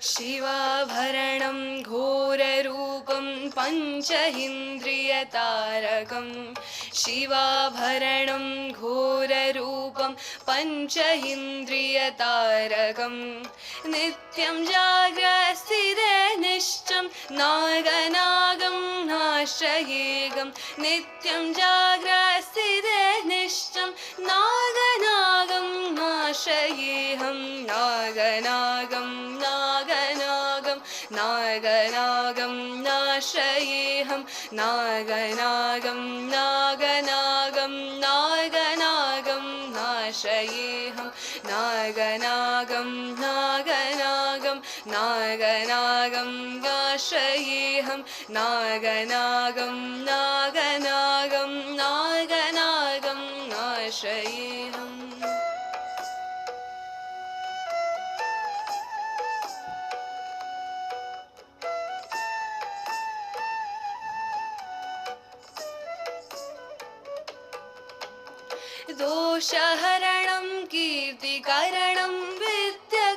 शिवाभरणं घोररूपं पञ्चइन्द्रियतारकं शिवाभरणं घोररूपं पञ्चइन्द्रियतारकं नित्यं जाग्रस्थितनिश्चं नागनागं नाश्रयेयं नित्यं जाग्रस्थितनिश्चं नागनागं नाश्रयेऽहं नागनागं नागनागं नागनागं नाश्रयेऽहं नागनागं नागनागं नागनागं नाश्रयेऽहं नागनागं नागनागं नागनागं नाश्रयेऽहं नागनागं नागनागं नागनागं नाश्रयेऽहम् दोषहरणं कीर्तिकरणं विद्यकल्मषनाशकं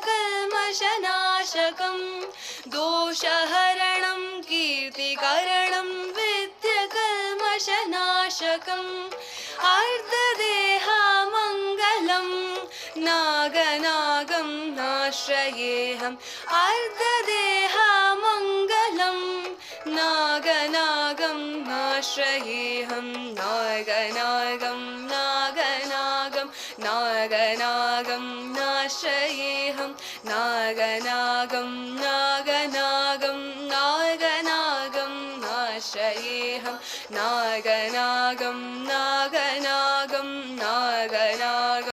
दोषहरणं कीर्तिकरणं विद्यकल्मषनाशकम् अर्धदेहमङ्गलं नागनागं नाश्रयेऽहम् अर्धदेहमङ्गलं नागनागं नाश्रयेऽहं नागनागं नागनागं नागनागं नाश्रयेऽहं नागनागं नागनागं नागनागं नाश्रयेऽहं नागनागं